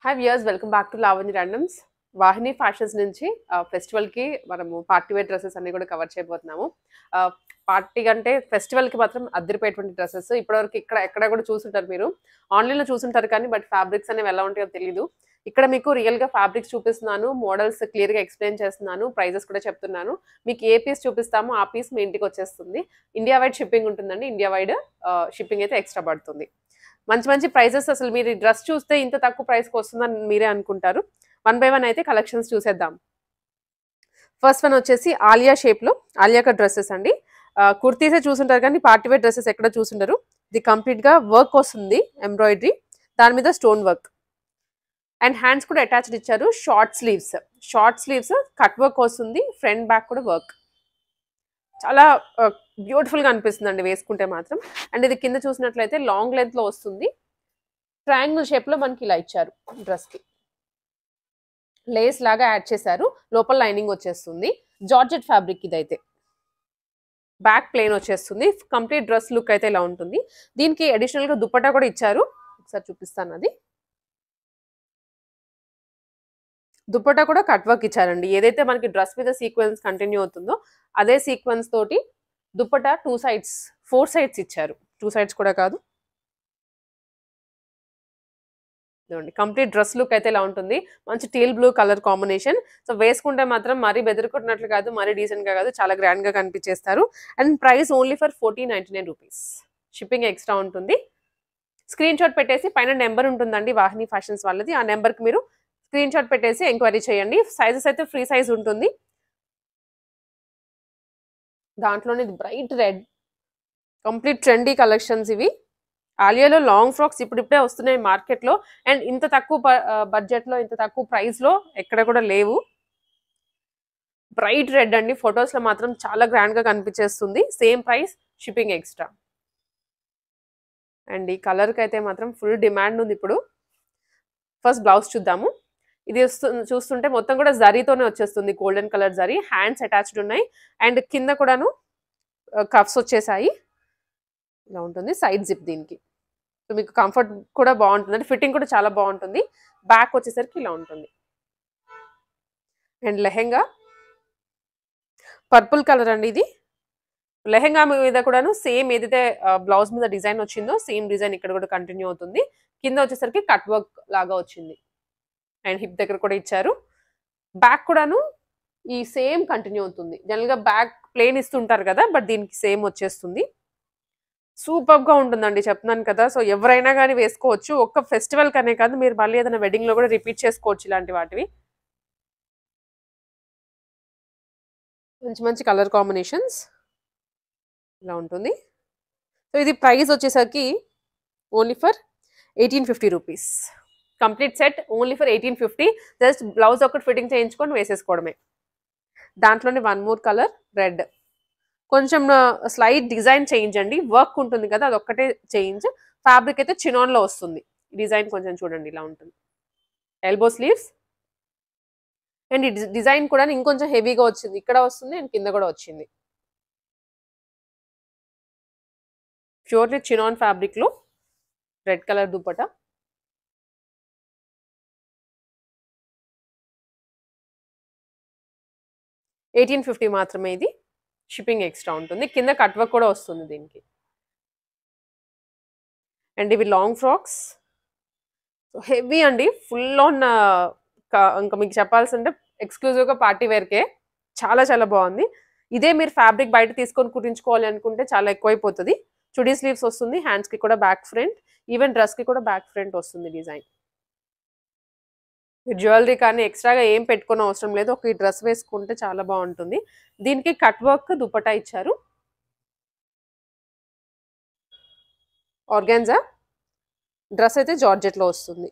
Hi viewers, welcome back to Lavanya randoms. Vahini fashions నుంచి ఫెస్టివల్కి మనము పార్టీ వేర్ డ్రెస్సెస్ అన్ని కూడా కవర్ చేయబోతున్నాము. పార్టీ అంటే ఫెస్టివల్కి మాత్రం అద్దరిపోయేటువంటి డ్రెస్సెస్ ఇప్పటివరకు ఎక్కడ కూడా చూసుంటారు, మీరు ఆన్లైన్లో చూసుంటారు కానీ బట్ ఫ్యాబ్రిక్స్ అనేవి ఎలా ఉంటాయో తెలియదు. ఇక్కడ మీకు రియల్గా ఫ్యాబ్రిక్స్ చూపిస్తున్నాను, మోడల్స్ క్లియర్గా ఎక్స్ప్లెయిన్ చేస్తున్నాను, ప్రైజెస్ కూడా చెప్తున్నాను. మీకు ఏ పీస్ చూపిస్తామో ఆ పీస్ మీ ఇంటికి వచ్చేస్తుంది. ఇండియా వైడ్ షిప్పింగ్ ఉంటుందండి. ఇండియా వైడ్ షిప్పింగ్ అయితే ఎక్స్ట్రా పడుతుంది. మంచి మంచి ప్రైజెస్. అసలు మీరు డ్రెస్ చూస్తే ఇంత తక్కువ ప్రైస్కి వస్తుందని మీరే అనుకుంటారు. 1 by 1 అయితే కలెక్షన్స్ చూసేద్దాం. ఫస్ట్ వన్ వచ్చేసి ఆలియా షేప్లో ఆలియా కట్ డ్రెస్సెస్ అండి. కుర్తీసే చూసుంటారు కానీ పార్టీ వేర్ డ్రెస్సెస్ ఎక్కడ చూసుంటారు. ఇది కంప్లీట్గా వర్క్ వస్తుంది, ఎంబ్రాయిడరీ, దాని మీద స్టోన్ వర్క్ అండ్ హ్యాండ్స్ కూడా అటాచ్డ్ ఇచ్చారు. షార్ట్ స్లీవ్స్ కట్ వర్క్ వస్తుంది, ఫ్రంట్ బ్యాక్ కూడా వర్క్. చాలా బ్యూటిఫుల్గా అనిపిస్తుందండి వేసుకుంటే మాత్రం. అండ్ ఇది కింద చూసినట్లయితే లాంగ్ లెంత్లో వస్తుంది. ట్రయాంగిల్ షేప్లో మనకి ఇలా ఇచ్చారు. డ్రెస్కి లేస్ లాగా యాడ్ చేశారు, లోపల లైనింగ్ వచ్చేస్తుంది. జార్జెట్ ఫ్యాబ్రిక్ ఇదైతే. బ్యాక్ ప్లెయిన్ వచ్చేస్తుంది. కంప్లీట్ డ్రెస్ లుక్ అయితే ఇలా ఉంటుంది. దీనికి అడిషనల్గా దుపట్టా కూడా ఇచ్చారు, ఒకసారి చూపిస్తాను. అది దుపట్టా కూడా కట్ వర్క్ ఇచ్చారండి. ఏదైతే మనకి డ్రెస్ మీద సీక్వెన్స్ కంటిన్యూ అవుతుందో అదే సీక్వెన్స్ తోటి దుపట్టా 4 సైడ్స్ ఇచ్చారు. 2 సైడ్స్ కూడా కాదు. కంప్లీట్ డ్రెస్ లుక్ అయితే ఇలా ఉంటుంది. మంచి teal blue colour combination. So వేసుకుంటే మాత్రం మరీ బెదిరికొట్టినట్లు కాదు, మరీ డీసెంట్గా కాదు, చాలా గ్రాండ్గా కనిపించేస్తారు. And price only for 1499 rupees. Shipping extra ఉంటుంది. స్క్రీన్ షాట్ పెట్టేసి పైన నెంబర్ ఉంటుందండి వాహిని ఫ్యాషన్స్ వాళ్ళది. ఆ నెంబర్కి మీరు స్క్రీన్ షాట్ పెట్టేసి ఎంక్వైరీ చేయండి. సైజెస్ అయితే ఫ్రీ సైజ్ ఉంటుంది. దాంట్లోనే bright red, complete trendy collections ఇవి. ఆలియాలో లాంగ్ ఫ్రాక్స్ ఇప్పుడిప్పుడే వస్తున్నాయి మార్కెట్లో. అండ్ ఇంత తక్కువ బడ్జెట్లో, ఇంత తక్కువ ప్రైస్లో ఎక్కడ కూడా లేవు. బ్రైట్ రెడ్ అండి, ఫొటోస్లో మాత్రం చాలా గ్రాండ్గా కనిపించేస్తుంది. Same price, shipping extra. And ఈ కలర్కి అయితే మాత్రం ఫుల్ డిమాండ్ ఉంది ఇప్పుడు. ఫస్ట్ బ్లౌజ్ చూద్దాము. ఇది చూస్తుంటే మొత్తం కూడా జరీతోనే వచ్చేస్తుంది, golden colour zari. Hands attached ఉన్నాయి అండ్ కింద కూడాను కఫ్స్ వచ్చేసాయి. ఇలా ఉంటుంది సైడ్ జిప్ దీనికి. సో మీకు కంఫర్ట్ కూడా బాగుంటుంది, అంటే ఫిట్టింగ్ కూడా చాలా బాగుంటుంది. బ్యాక్ వచ్చేసరికి ఇలా ఉంటుంది. అండ్ లెహెంగా పర్పుల్ కలర్ అండి. ఇది లెహెంగా మీద కూడాను సేమ్ ఏదైతే బ్లౌజ్ మీద డిజైన్ వచ్చిందో సేమ్ డిజైన్ ఇక్కడ కూడా కంటిన్యూ అవుతుంది. కింద వచ్చేసరికి కట్ వర్క్ లాగా వచ్చింది అండ్ హిప్ దగ్గర కూడా ఇచ్చారు. బ్యాక్ కూడాను ఈ సేమ్ కంటిన్యూ అవుతుంది. జనరల్గా బ్యాక్ ప్లేన్ ఇస్తుంటారు కదా, బట్ దీనికి సేమ్ వచ్చేస్తుంది. సూపర్గా ఉంటుందండి, చెప్తున్నాను కదా. సో ఎవరైనా కానీ వేసుకోవచ్చు. ఒక్క ఫెస్టివల్ కనే కాదు, మీరు మళ్ళీ ఏదైనా వెడ్డింగ్లో కూడా రిపీట్ చేసుకోవచ్చు ఇలాంటి వాటివి. మంచి మంచి కలర్ కాంబినేషన్స్ ఇలా ఉంటుంది. సో ఇది ప్రైస్ వచ్చేసరికి only for 1850 rupees. Complete set only for 1850. Just blouse ఒకటి ఫిట్టింగ్ చేయించుకొని వేసేసుకోవడమే. దాంట్లోనే 1 more కలర్ రెడ్. కొంచెం స్లైట్ డిజైన్ చేంజ్ అండి, వర్క్ ఉంటుంది కదా అదొక్కటే చేంజ్. ఫ్యాబ్రిక్ అయితే చినాన్లో వస్తుంది. డిజైన్ కొంచెం చూడండి ఇలా ఉంటుంది. ఎల్బో స్లీవ్స్ అండ్ ఈ డిజైన్ కూడా ఇంకొంచెం హెవీగా వచ్చింది. ఇక్కడ వస్తుంది అండ్ కింద కూడా వచ్చింది. ప్యూర్లీ చినాన్ ఫ్యాబ్రిక్లో రెడ్ కలర్ దుపట్టా. $1850 మాత్రమే. ఇది షిప్పింగ్ ఎక్స్ట్రా ఉంటుంది. కింద కట్ వర్క్ కూడా వస్తుంది దీనికి. అండ్ ఇవి లాంగ్ ఫ్రాక్స్, హెవీ అండి, ఫుల్ ఆన్. ఇంకా మీకు చెప్పాల్సింటే ఎక్స్క్లూజివ్గా పార్టీ వేర్కే చాలా చాలా బాగుంది. ఇదే మీరు ఫ్యాబ్రిక్ బయట తీసుకొని కుట్టించుకోవాలి అనుకుంటే చాలా ఎక్కువైపోతుంది. చుడీ స్లీవ్స్ వస్తుంది, హ్యాండ్స్కి కూడా బ్యాక్ ఫ్రంట్, ఈవెన్ డ్రెస్కి కూడా బ్యాక్ ఫ్రంట్ వస్తుంది డిజైన్. జ్యువెలరీ కానీ ఎక్స్ట్రాగా ఏం పెట్టుకునే అవసరం లేదు, ఒక డ్రెస్ వేసుకుంటే చాలా బాగుంటుంది. దీనికి కట్ వర్క్ దుపట్టా ఇచ్చారు. ఆర్గాన్జా డ్రెస్ అయితే జార్జెట్లో వస్తుంది.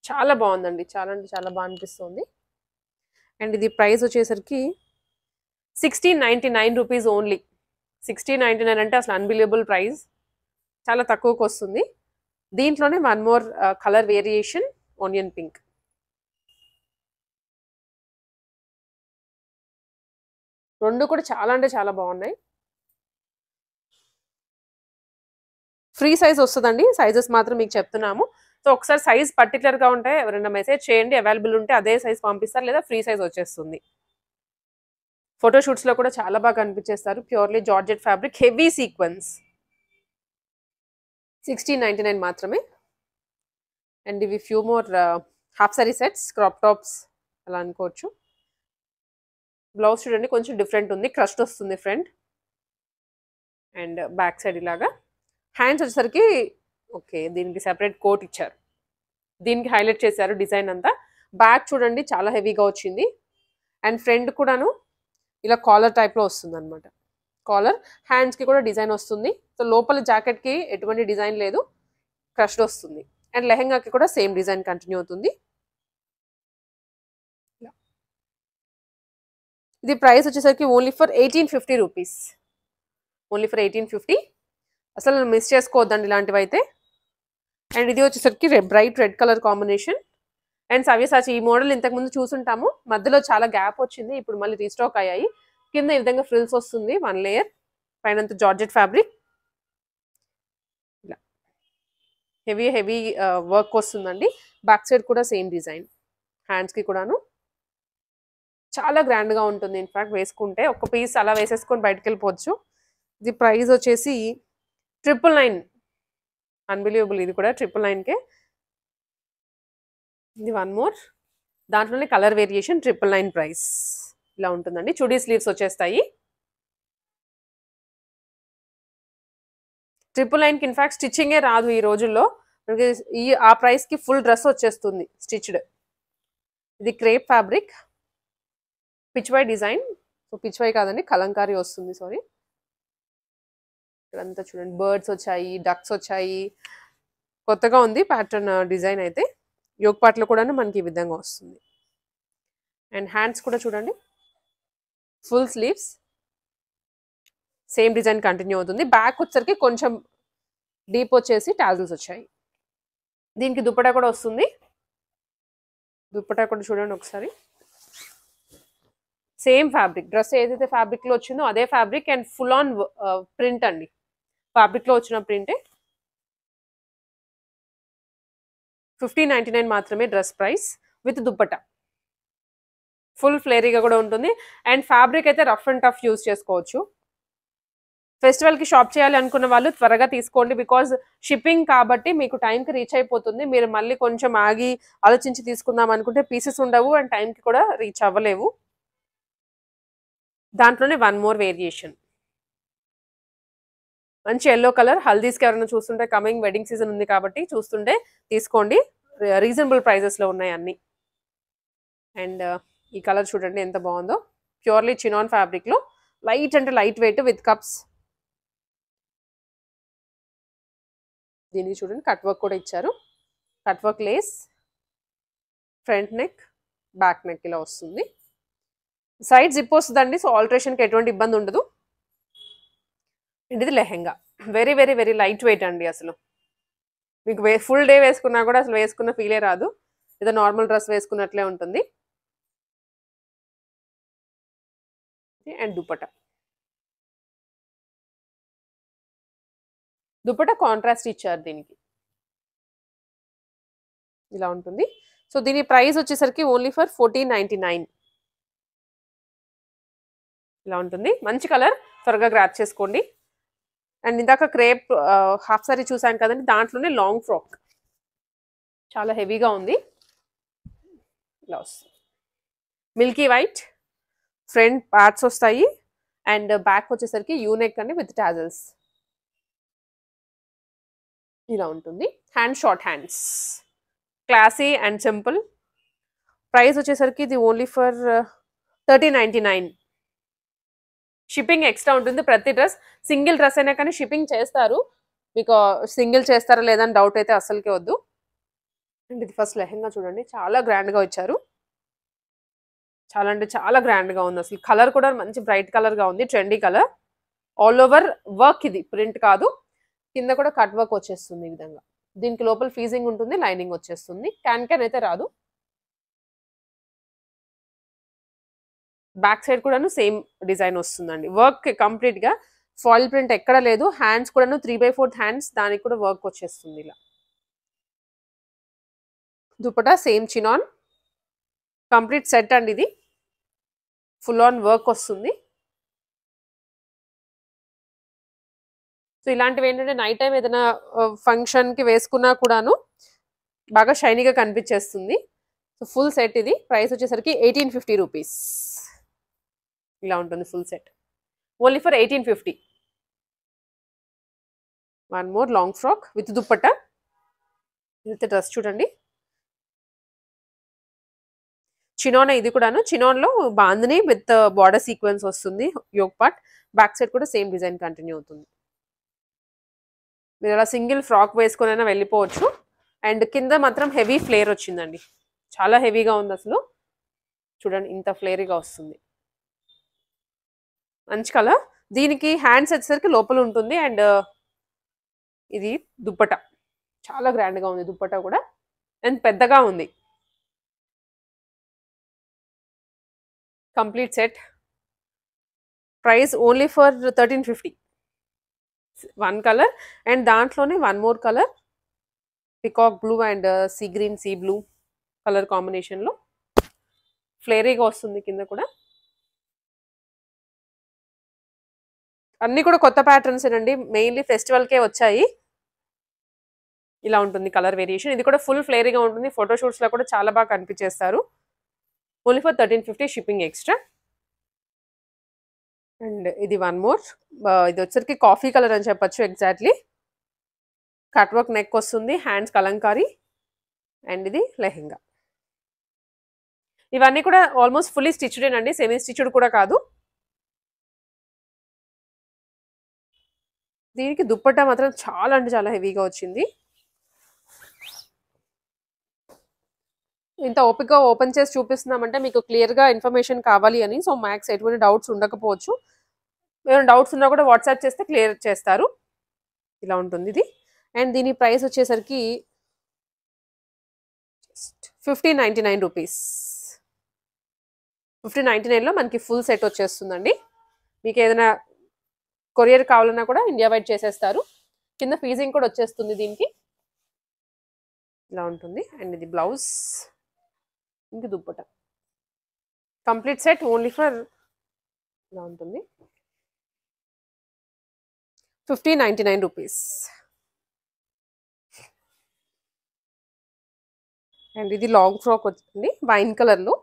చాలా బాగుందండి, చాలా అంటే చాలా బాగా అనిపిస్తుంది. అండ్ ఇది ప్రైస్ వచ్చేసరికి 1699 రూపీస్ ఓన్లీ. 1699 అంటే అసలు అన్బిలీవబుల్ ప్రైస్, చాలా తక్కువకి వస్తుంది. దీంట్లోనే 1 more colour variation, onion pink. రెండు కూడా చాలా అంటే చాలా బాగున్నాయి. ఫ్రీ సైజ్ వస్తుందండి, సైజెస్ మాత్రం మీకు చెప్తున్నాము. సో ఒకసారి సైజ్ పర్టికులర్గా ఉంటే ఎవరైనా మెసేజ్ చేయండి, అవైలబుల్ ఉంటే అదే సైజ్ పంపిస్తారు, లేదా ఫ్రీ సైజ్ వచ్చేస్తుంది. ఫోటోషూట్స్లో కూడా చాలా బాగా కనిపించేస్తారు. Purely georgette fabric, heavy sequence. 1699 మాత్రమే. అండ్ ఇవి few more half saree sets, crop tops అలా అనుకోవచ్చు. బ్లౌజ్ చూడండి కొంచెం డిఫరెంట్ ఉంది, క్రస్ట్ వస్తుంది ఫ్రంట్ అండ్ బ్యాక్ సైడ్ ఇలాగా. హ్యాండ్స్ వచ్చేసరికి ఓకే, దీనికి సెపరేట్ కోట్ ఇచ్చారు, దీనికి హైలైట్ చేశారు డిజైన్ అంతా. బ్యాక్ చూడండి చాలా హెవీగా వచ్చింది అండ్ ఫ్రంట్ కూడాను ఇలా కాలర్ టైప్లో వస్తుంది అనమాట. కాలర్, హ్యాండ్స్కి కూడా డిజైన్ వస్తుంది. సో లోపల జాకెట్కి ఎటువంటి డిజైన్ లేదు, క్రష్డ్ వస్తుంది. అండ్ లెహెంగాకి కూడా సేమ్ డిజైన్ కంటిన్యూ అవుతుంది. ఇది ప్రైస్ వచ్చేసరికి only for 1850 rupees. Only for 1850. అసలు మిస్ చేసుకోవద్దండి ఇలాంటివి అయితే. అండ్ ఇది వచ్చేసరికి bright red colour combination. And Savyasachi ఈ మోడల్ ఇంతకుముందు చూసుంటాము, మధ్యలో చాలా గ్యాప్ వచ్చింది, ఇప్పుడు మళ్ళీ రీస్టాక్ అయ్యాయి. కింద ఈ విధంగా ఫ్రిల్స్ వస్తుంది, 1 లేయర్, పైనంత జార్జెట్ ఫ్యాబ్రిక్, ఇలా హెవీ హెవీ వర్క్ వస్తుందండి. బ్యాక్ సైడ్ కూడా సేమ్ డిజైన్, హ్యాండ్స్కి కూడాను చాలా గ్రాండ్గా ఉంటుంది. ఇన్ఫ్యాక్ట్ వేసుకుంటే ఒక పీస్ అలా వేసేసుకొని బయటకు వెళ్ళిపోవచ్చు. ఇది ప్రైస్ వచ్చేసి 999. అన్బిలీవబుల్, ఇది కూడా 999కే. ఇది 1 మోర్, దాంట్లోనే కలర్ వేరియేషన్, 999 ప్రైస్ ఇలా ఉంటుందండి. చుడీ స్లీవ్స్ వచ్చేస్తాయి. 999కి ఇన్ఫ్యాక్ట్ స్టిచ్చింగే రాదు ఈ రోజుల్లో, మనకి ఆ ప్రైస్కి ఫుల్ డ్రెస్ వచ్చేస్తుంది స్టిచ్డ్. ఇది crepe fabric, Pichwai design. So Pichwai కాదండి, కలంకారీ వస్తుంది, సారీ. ఇక్కడంతా చూడండి బర్డ్స్ వచ్చాయి, డక్స్ వచ్చాయి, కొత్తగా ఉంది ప్యాటర్న్ డిజైన్ అయితే. యోగ్ పార్ట్లో కూడా మనకి ఈ విధంగా వస్తుంది. అండ్ హ్యాండ్స్ కూడా చూడండి full sleeves, same design continue అవుతుంది. బ్యాక్ వచ్చేసరికి కొంచెం డీప్ వచ్చేసి టాజిల్స్ వచ్చాయి. దీనికి దుపట్టా కూడా వస్తుంది. దుపట్టా కూడా చూడండి ఒకసారి, సేమ్ ఫ్యాబ్రిక్, డ్రెస్ ఏదైతే ఫ్యాబ్రిక్లో వచ్చిందో అదే fabric and full on print అండి, ఫ్యాబ్రిక్లో వచ్చిన ప్రింటే. 1599 మాత్రమే dress price with dupatta. Full ఫ్లేరీగా కూడా ఉంటుంది. అండ్ ఫ్యాబ్రిక్ అయితే రఫ్ అండ్ టఫ్ యూజ్ చేసుకోవచ్చు. ఫెస్టివల్కి షాప్ చేయాలి అనుకున్న వాళ్ళు త్వరగా తీసుకోండి, బికాజ్ షిప్పింగ్ కాబట్టి మీకు టైంకి రీచ్ అయిపోతుంది. మీరు మళ్ళీ కొంచెం ఆగి ఆలోచించి తీసుకుందాం అనుకుంటే పీసెస్ ఉండవు అండ్ టైంకి కూడా రీచ్ అవ్వలేవు. దాంట్లోనే 1 మోర్ వేరియేషన్, మంచి ఎల్లో కలర్. హల్దీస్కి ఎవరైనా చూస్తుంటే, కమింగ్ వెడ్డింగ్ సీజన్ ఉంది కాబట్టి చూస్తుంటే తీసుకోండి, రీజనబుల్ ప్రైజెస్లో ఉన్నాయి అన్నీ. అండ్ ఈ కలర్ చూడండి ఎంత బాగుందో, ప్యూర్లీ చినాన్ ఫ్యాబ్రిక్లో, లైట్ అంటే లైట్ వెయిట్ విత్ కప్స్. దీనికి చూడండి కట్ వర్క్ కూడా ఇచ్చారు, cut work lace, front neck, back neck ఇలా వస్తుంది. సైడ్ జిప్ వస్తుందండి, సో ఆల్టరేషన్కి ఎటువంటి ఇబ్బంది ఉండదు. ఇది lehenga, very very very light weight అండి. అసలు మీకు ఫుల్ డే వేసుకున్నా కూడా అసలు వేసుకున్న ఫీలే రాదు, ఏదో నార్మల్ డ్రెస్ వేసుకున్నట్లే ఉంటుంది. అండ్ దుపట్టా, దుపట్టా కాంట్రాస్ట్ ఇచ్చారు దీనికి, ఇలా ఉంటుంది. సో దీని ప్రైస్ వచ్చేసరికి ఓన్లీ ఫర్ 1499 ఇలా ఉంటుంది. మంచి కలర్, త్వరగా గ్రాప్ చేసుకోండి. అండ్ ఇందాక క్రేప్ హాఫ్ సారీ చూసాను కదండి, దాంట్లోనే లాంగ్ ఫ్రాక్ చాలా హెవీగా ఉంది, ఇలా వస్తుంది. మిల్కీ వైట్, ఫ్రంట్ పార్ట్స్ వస్తాయి అండ్ బ్యాక్ వచ్చేసరికి యూనెక్ అండి విత్ టాజల్స్, ఇలా ఉంటుంది. Hand short hands, classy and simple. Price వచ్చేసరికి ఇది ఓన్లీ ఫర్ 1399. షిప్పింగ్ ఎక్స్ట్రా ఉంటుంది ప్రతి డ్రెస్. సింగిల్ డ్రెస్ అయినా కానీ షిప్పింగ్ చేస్తారు, మీకు సింగిల్ చేస్తారా లేదని డౌట్ అయితే అస్సలకే వద్దు. అండ్ ఇది ఫస్ట్ లెహెంగా చూడండి, చాలా గ్రాండ్గా ఇచ్చారు, చాలా అంటే చాలా గ్రాండ్గా ఉంది. అసలు కలర్ కూడా మంచి బ్రైట్ కలర్గా ఉంది, trendy colour. All over work, ఇది ప్రింట్ కాదు, కింద కూడా కట్ వర్క్ వచ్చేస్తుంది ఈ విధంగా. దీనికి లోపల ఫీజింగ్ ఉంటుంది, లైనింగ్ వచ్చేస్తుంది, క్యాన్ అయితే రాదు. బ్యాక్ సైడ్ కూడాను సేమ్ డిజైన్ వస్తుందండి, వర్క్ కంప్లీట్గా ఫాయిల్ ప్రింట్ ఎక్కడ లేదు. హ్యాండ్స్ కూడాను 3/4 హ్యాండ్స్, దానికి కూడా వర్క్ వచ్చేస్తుంది ఇలా. Dupatta same chinon, complete set అండి ఇది, ఫుల్ ఆన్ వర్క్ వస్తుంది. సో ఇలాంటివి ఏంటంటే నైట్ టైం ఏదైనా ఫంక్షన్కి వేసుకున్నా కూడాను బాగా షైనీగా కనిపించేస్తుంది. సో ఫుల్ సెట్ ఇది, ప్రైస్ వచ్చేసరికి 1850 రూపీస్. ఇలా ఉంటుంది full set, only for 1850. One more long frock with dupatta. ఇది డ్రెస్ చూడండి, చినాన్ ఇది కూడాను. చినాన్లో బాందిని విత్ బార్డర్ సీక్వెన్స్ వస్తుంది యోక్ పార్ట్, బ్యాక్ సైడ్ కూడా సేమ్ డిజైన్ కంటిన్యూ అవుతుంది. మీరు అలా సింగిల్ ఫ్రాక్ వేసుకునైనా వెళ్ళిపోవచ్చు. అండ్ కింద మాత్రం హెవీ ఫ్లేర్ వచ్చిందండి, చాలా హెవీగా ఉంది అసలు. చూడండి ఇంత ఫ్లేరీగా వస్తుంది, మంచి కలర్. దీనికి హ్యాండ్స్ వచ్చేసరికి లోపల ఉంటుంది. అండ్ ఇది దుప్పట్టా చాలా గ్రాండ్గా ఉంది, దుప్పట్టా కూడా అండ్ పెద్దగా ఉంది. Complete set, price only for 1350. One colour and దాంట్లోనే one more colour, peacock blue and sea green sea blue colour కాంబినేషన్లో ఫ్లేరీగా వస్తుంది. కింద కూడా అన్నీ కూడా కొత్త ప్యాటర్న్స్ అండి, మెయిన్లీ ఫెస్టివల్కే వచ్చాయి. ఇలా ఉంటుంది కలర్ వేరియేషన్. ఇది కూడా ఫుల్ ఫ్లేరీగా ఉంటుంది, ఫోటోషూట్స్లో కూడా చాలా బాగా కనిపించేస్తారు. Only for 1350 shipping extra. And ఇది వన్ మోర్, ఇది వచ్చరికి కాఫీ కలర్ అని చెప్పచ్చు ఎగ్జాక్ట్లీ. కట్ వర్క్ నెక్ వస్తుంది, హ్యాండ్స్ కలంకారీ అండ్ ఇది లెహెంగా. ఇవన్నీ కూడా ఆల్మోస్ట్ ఫుల్లీ స్టిచ్డ్ అండి, సెమీ స్టిచ్డ్ కూడా కాదు. దీనికి దుప్పట్టా మాత్రం చాలా అంటే చాలా హెవీగా వచ్చింది. ఇంత ఓపిక ఓపెన్ చేసి చూపిస్తున్నామంటే మీకు క్లియర్గా ఇన్ఫర్మేషన్ కావాలి అని. సో మ్యాక్స్ ఎటువంటి డౌట్స్ ఉండకపోవచ్చు, ఏమైనా డౌట్స్ ఉన్నా కూడా వాట్సాప్ చేస్తే క్లియర్ చేస్తారు. ఇలా ఉంటుంది ఇది. అండ్ దీని ప్రైస్ వచ్చేసరికి 1599 రూపీస్. 1599లో మనకి ఫుల్ సెట్ వచ్చేస్తుందండి. మీకు ఏదైనా కొరియర్ కావాలన్నా కూడా ఇండియా వైడ్ చేసేస్తారు. కింద ఫీజింగ్ కూడా వచ్చేస్తుంది దీనికి. ఇలా ఉంటుంది. అండ్ ఇది బ్లౌజ్, ఇంక dupatta, complete set only for ఇలా ఉంటుంది 1599 రూపీస్. అండ్ ఇది లాంగ్ ఫ్రాక్ వచ్చింది వైన్ కలర్లో,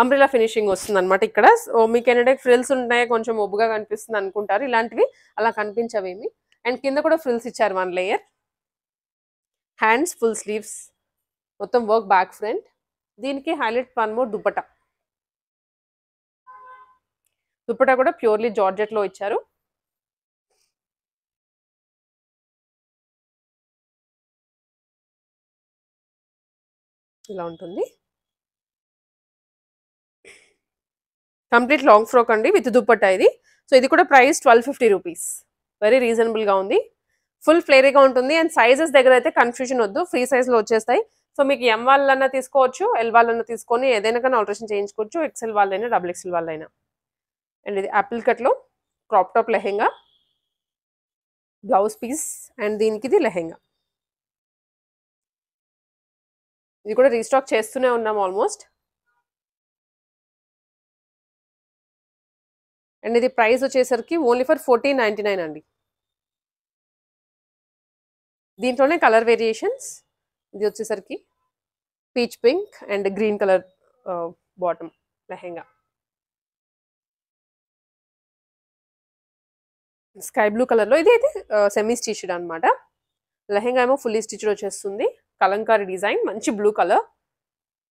అంబ్రెలా ఫినిషింగ్ వస్తుంది అనమాట. ఇక్కడ మీకు ఏంటంటే ఫ్రిల్స్ ఉంటాయి, కొంచెం ఒబ్బుగా కనిపిస్తుంది అనుకుంటారు, ఇలాంటివి అలా కనిపించవేమి. అండ్ కింద కూడా ఫ్రిల్స్ ఇచ్చారు 1 లేయర్. హ్యాండ్స్ ఫుల్ స్లీవ్స్, మొత్తం వర్క్ బ్యాక్ ఫ్రంట్. దీనికి highlight one more dupatta. Dupatta కూడా ప్యూర్లీ జార్జెట్లో ఇచ్చారు. ఇలా ఉంటుంది. కంప్లీట్ లాంగ్ ఫ్రాక్ అండి విత్ దుప్పట్టా ఇది. సో ఇది కూడా ప్రైస్ 1250 రూపీస్, వెరీ రీజనబుల్గా ఉంది. ఫుల్ ఫ్లేరీగా ఉంటుంది. అండ్ సైజెస్ దగ్గర అయితే కన్ఫ్యూజన్ వద్దు, ఫ్రీ సైజ్లో వచ్చేస్తాయి. సో మీకు ఎం వాళ్ళన్నా తీసుకోవచ్చు, ఎల్ వాళ్ళన్నా తీసుకొని ఏదైనా కానీ ఆల్టరేషన్ చేయించుకోవచ్చు, ఎక్సెల్ వాళ్ళైనా డబుల్ ఎక్సెల్ వాళ్ళైనా. అండ్ ఇది యాపిల్ కట్లో crop top lehenga, blouse piece and దీనికి ఇది లెహెంగా. ఇది కూడా రీస్టాక్ చేస్తూనే ఉన్నాం ఆల్మోస్ట్. అండ్ ఇది ప్రైస్ వచ్చేసరికి ఓన్లీ ఫర్ 1499 అండి. దీంట్లోనే కలర్ వేరియేషన్స్. ఇది వచ్చేసరికి peach pink and green colour bottom lehenga, sky blue కలర్లో. ఇది అయితే సెమీ స్టిచ్డ్ అనమాట. లెహెంగా ఏమో ఫుల్లీ స్టిచ్డ్ వచ్చేస్తుంది, కలంకారీ డిజైన్, మంచి బ్లూ కలర్.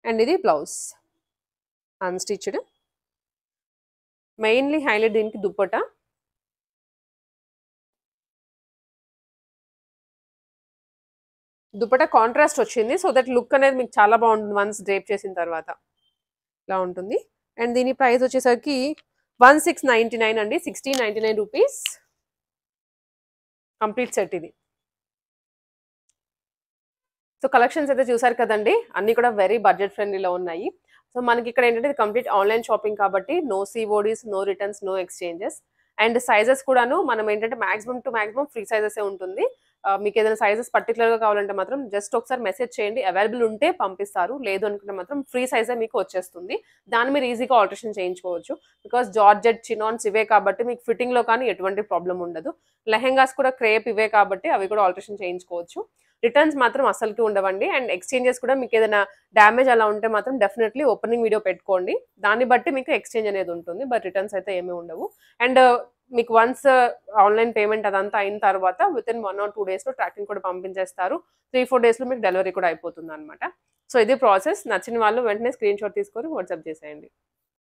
అండ్ ఇది బ్లౌజ్ అన్స్టిచ్డ్. మెయిన్లీ హైలైట్ దీనికి దుప్పటా. దుప్పటా కాంట్రాస్ట్ వచ్చింది, సో దట్ లుక్ అనేది మీకు చాలా బాగుంటుంది వన్స్ డ్రేప్ చేసిన తర్వాత. ఇలా ఉంటుంది. అండ్ దీని ప్రైస్ వచ్చేసరికి 1699 అండి, 1699 రూపీస్. కంప్లీట్ సెట్ ఇది. సో కలెక్షన్స్ అయితే చూసారు కదండి, అన్నీ కూడా వెరీ బడ్జెట్ ఫ్రెండ్లీలో ఉన్నాయి. సో మనకి ఇక్కడ ఏంటంటే కంప్లీట్ ఆన్లైన్ షాపింగ్ కాబట్టి no CODs, no returns, no exchanges. And sizes కూడాను మనం ఏంటంటే మాక్సిమం టు మాక్సిమం ఫ్రీ సైజెసే ఉంటుంది. మీకు ఏదైనా సైజెస్ పర్టికులర్గా కావాలంటే మాత్రం జస్ట్ ఒకసారి మెసేజ్ చేయండి, అవైలబుల్ ఉంటే పంపిస్తారు, లేదు అనుకుంటే మాత్రం ఫ్రీ సైజే మీకు వచ్చేస్తుంది. దాన్ని మీరు ఈజీగా ఆల్టరేషన్ చేయించుకోవచ్చు. బికాస్ జార్జెట్ చినాన్స్ ఇవే కాబట్టి మీకు ఫిట్టింగ్లో కానీ ఎటువంటి ప్రాబ్లం ఉండదు. లెహెంగాస్ కూడా క్రేప్ ఇవే కాబట్టి అవి కూడా ఆల్టరేషన్ చేయించుకోవచ్చు. రిటర్న్స్ మాత్రం అసలుకి ఉండవండి. అండ్ ఎక్స్చేంజెస్ కూడా మీకు ఏదైనా డ్యామేజ్ అలా ఉంటే మాత్రం డెఫినెట్లీ ఓపెనింగ్ వీడియో పెట్టుకోండి, దాన్ని బట్టి మీకు ఎక్స్చేంజ్ అనేది ఉంటుంది. బట్ రిటర్న్స్ అయితే ఏమీ ఉండవు. అండ్ మీకు వన్స్ ఆన్లైన్ పేమెంట్ అదంతా అయిన తర్వాత వితిన్ 1 or 2 డేస్లో ట్రాకింగ్ కూడా పంపించేస్తారు. 3-4 డేస్లో మీకు డెలివరీ కూడా అయిపోతుంది అనమాట. సో ఇది ప్రాసెస్. నచ్చిన వాళ్ళు వెంటనే స్క్రీన్ షాట్ తీసుకొని వాట్సాప్ చేసేయండి.